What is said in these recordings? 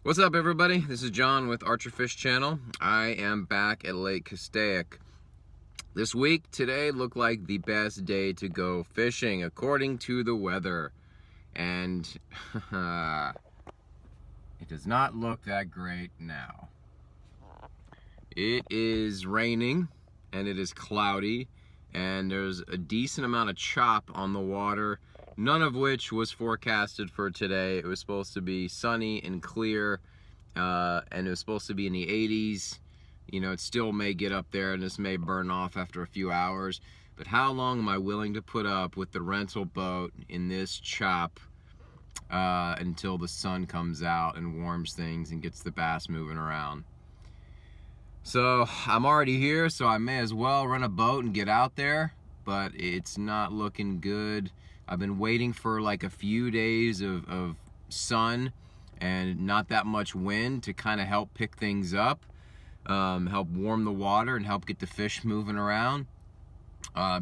What's up, everybody? This is John with Archer Fish Channel. I am back at Lake Castaic. This week, today looked like the best day to go fishing according to the weather. And it does not look that great now. It is raining and it is cloudy and there's a decent amount of chop on the water, none of which was forecasted for today. It was supposed to be sunny and clear, and it was supposed to be in the 80s. You know, it still may get up there and this may burn off after a few hours, but how long am I willing to put up with the rental boat in this chop until the sun comes out and warms things and gets the bass moving around? So I'm already here, so I may as well run a boat and get out there, but it's not looking good. I've been waiting for like a few days of sun and not that much wind to kind of help pick things up, help warm the water and help get the fish moving around,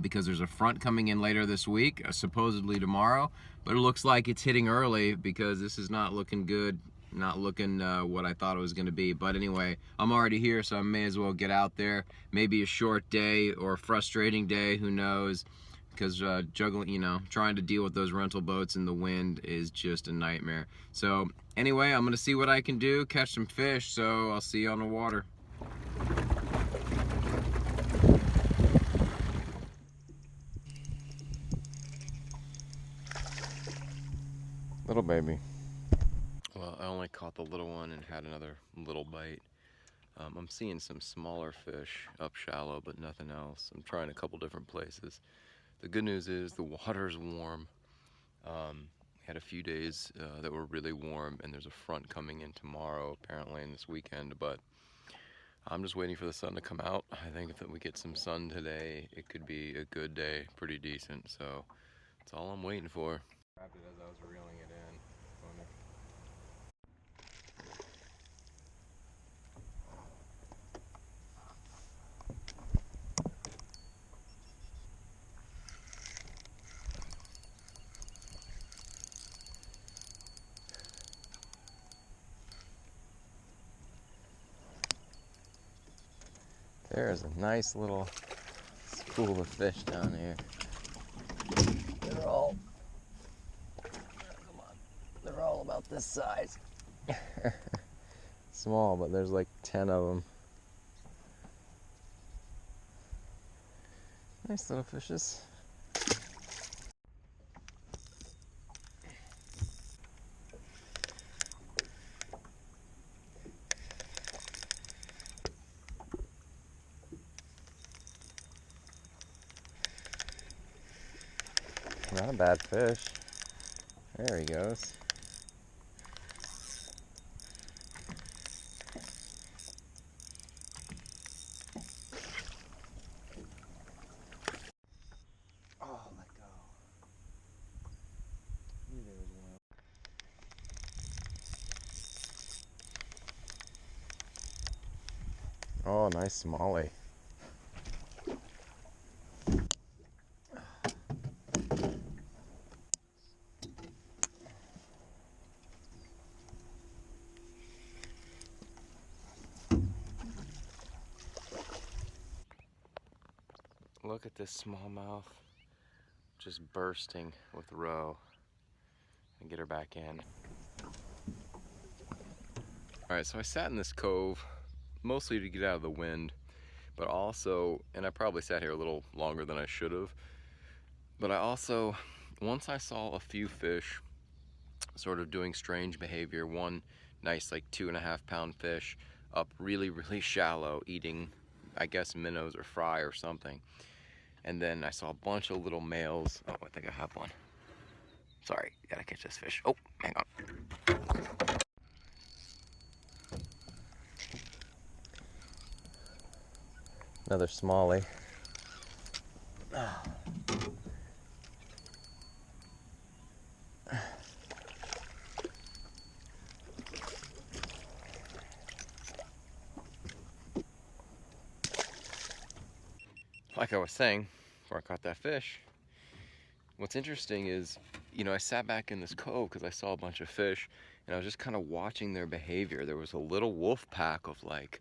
because there's a front coming in later this week, supposedly tomorrow, but it looks like it's hitting early because this is not looking good. Not looking what I thought it was going to be. But anyway, I'm already here, so I may as well get out there. Maybe a short day or a frustrating day, who knows, because juggling, you know, trying to deal with those rental boats in the wind is just a nightmare. So anyway, I'm going to see what I can do, catch some fish, so I'll see you on the water. Little baby. Well, I only caught the little one and had another little bite. I'm seeing some smaller fish up shallow, but nothing else. I'm trying a couple different places. The good news is the water's warm. We had a few days that were really warm, and there's a front coming in tomorrow, apparently, and this weekend, but I'm just waiting for the sun to come out. I think if we get some sun today, it could be a good day, pretty decent, so that's all I'm waiting for. Grabbed it as I was reeling it in. There's a nice little school of fish down here. They're all, come on, they're all about this size. Small, but there's like 10 of them. Nice little fishes. Not a bad fish. There he goes. Oh, let go. There's one. Oh, nice smallie. Look at this smallmouth just bursting with roe. And get her back in. Alright, so I sat in this cove mostly to get out of the wind, but also, and I probably sat here a little longer than I should have, but I also, once I saw a few fish sort of doing strange behavior, one nice like 2.5 pound fish up really shallow eating, I guess, minnows or fry or something. And then I saw a bunch of little males. Oh, I think I have one. Sorry, gotta catch this fish. Oh, hang on. Another smallie. Like I was saying before I caught that fish, what's interesting is, you know, I sat back in this cove because I saw a bunch of fish, and I was just kind of watching their behavior. There was a little wolf pack of like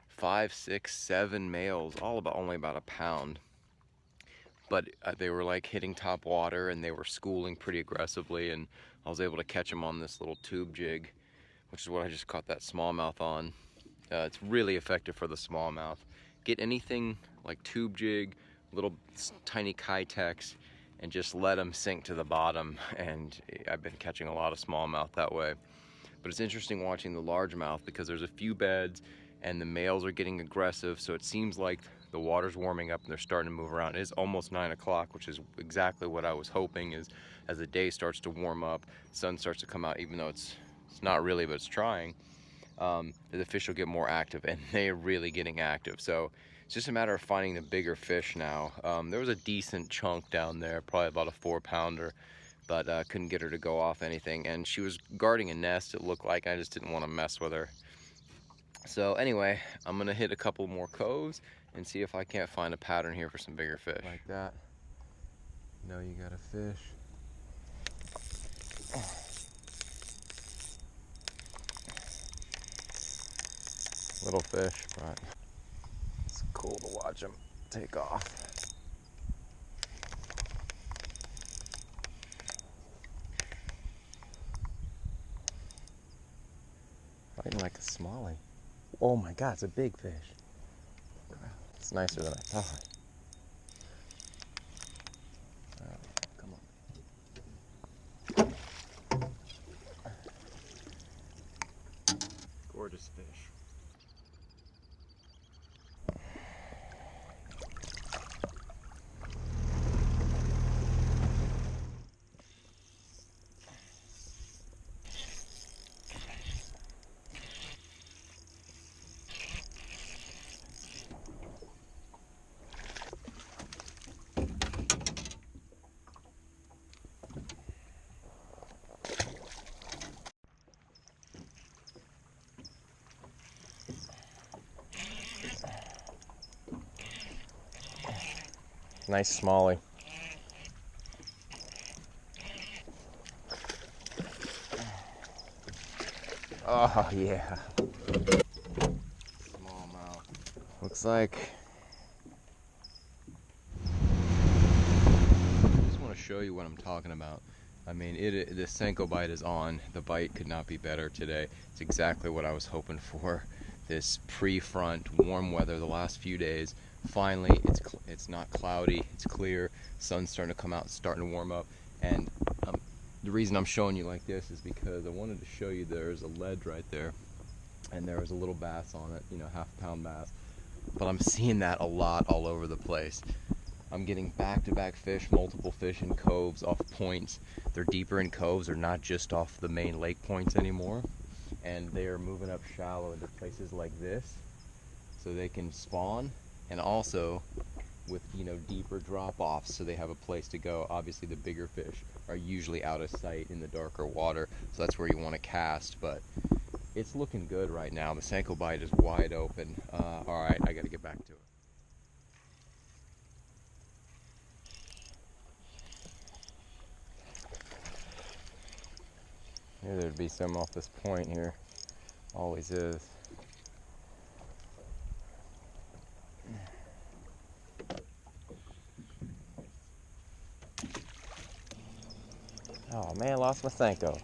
5, 6, 7 males, all about only about a pound. But they were like hitting top water, and they were schooling pretty aggressively, and I was able to catch them on this little tube jig, which is what I just caught that smallmouth on. It's really effective for the smallmouth. Get anything like tube jig, little tiny Castaics, and just let them sink to the bottom, and I've been catching a lot of smallmouth that way. But it's interesting watching the largemouth because there's a few beds and the males are getting aggressive, so it seems like the water's warming up and they're starting to move around. It is almost 9 o'clock, which is exactly what I was hoping. Is as the day starts to warm up, the sun starts to come out, even though it's not really, but it's trying, the fish will get more active, and they're really getting active. So it's just a matter of finding the bigger fish now. There was a decent chunk down there, probably about a 4-pounder, but couldn't get her to go off anything, and she was guarding a nest, it looked like. I just didn't want to mess with her. So anyway, I'm gonna hit a couple more coves and see if I can't find a pattern here for some bigger fish. Like that. No, you got a fish. Little fish, but it's cool to watch them take off. Fighting like a smallie. Oh my God, it's a big fish. It's nicer than I thought. Come on. Gorgeous fish. Nice smallie. Oh yeah. Smallmouth. Looks like. I just want to show you what I'm talking about. I mean, the Senko bite is on. The bite could not be better today. It's exactly what I was hoping for. This pre-front warm weather the last few days. Finally, it's not cloudy, it's clear, sun's starting to come out, it's starting to warm up, and the reason I'm showing you like this is because I wanted to show you there's a ledge right there, and there was a little bass on it, you know, half-pound bass, but I'm seeing that a lot all over the place. I'm getting back-to-back fish, multiple fish in coves, off points. They're deeper in coves, they're not just off the main lake points anymore, and they are moving up shallow into places like this, so they can spawn. And also with, you know, deeper drop-offs, so they have a place to go. Obviously the bigger fish are usually out of sight in the darker water, so that's where you want to cast. But it's looking good right now. The Senko bite is wide open. All right, I gotta get back to it. Maybe there'd be some off this point here. Always is. Oh man, I lost my Senko.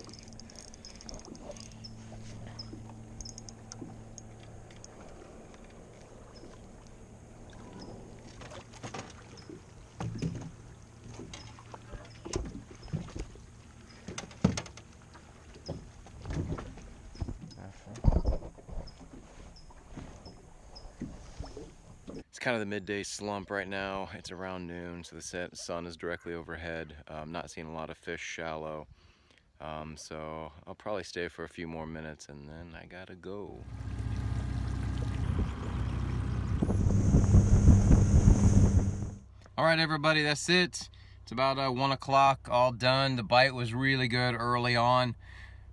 It's kind of the midday slump right now. It's around noon, so the sun is directly overhead. I'm not seeing a lot of fish shallow. So I'll probably stay for a few more minutes and then I gotta go. All right, everybody, that's it. It's about 1 o'clock, all done. The bite was really good early on.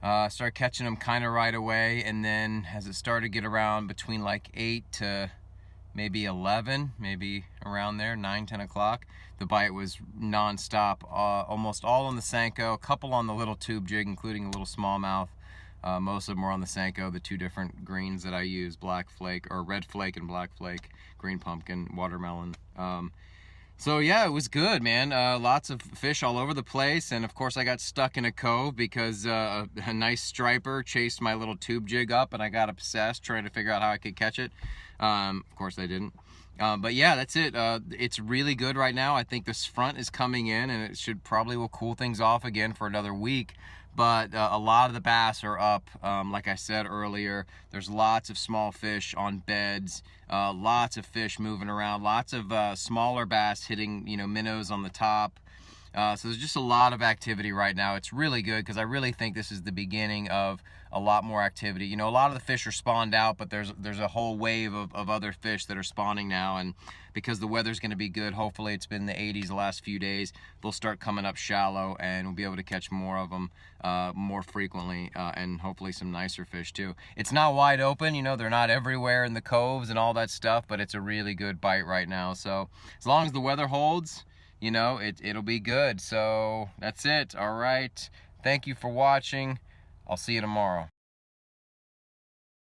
Started catching them kind of right away, and then as it started to get around between like 8 to maybe 11, maybe around there, 9, 10 o'clock, the bite was non-stop, almost all on the Senko, a couple on the little tube jig, including a little smallmouth. Most of them are on the Senko, the two different greens that I use, black flake, or red flake and black flake, green pumpkin, watermelon. So yeah, it was good, man. Lots of fish all over the place, and of course I got stuck in a cove because a nice striper chased my little tube jig up, and I got obsessed trying to figure out how I could catch it. Of course I didn't. But yeah, that's it. It's really good right now. I think this front is coming in, and it will cool things off again for another week. But a lot of the bass are up. Like I said earlier, there's lots of small fish on beds, lots of fish moving around, lots of smaller bass hitting, minnows on the top. So there's just a lot of activity right now. It's really good because I really think this is the beginning of a lot more activity. A lot of the fish are spawned out, but there's a whole wave of other fish that are spawning now, and because the weather's going to be good, hopefully it's been in the 80s the last few days, they'll start coming up shallow, and we'll be able to catch more of them more frequently, and hopefully some nicer fish too. It's not wide open, they're not everywhere in the coves and all that stuff, but it's a really good bite right now. So as long as the weather holds, it'll be good. So that's it. All right. Thank you for watching. I'll see you tomorrow.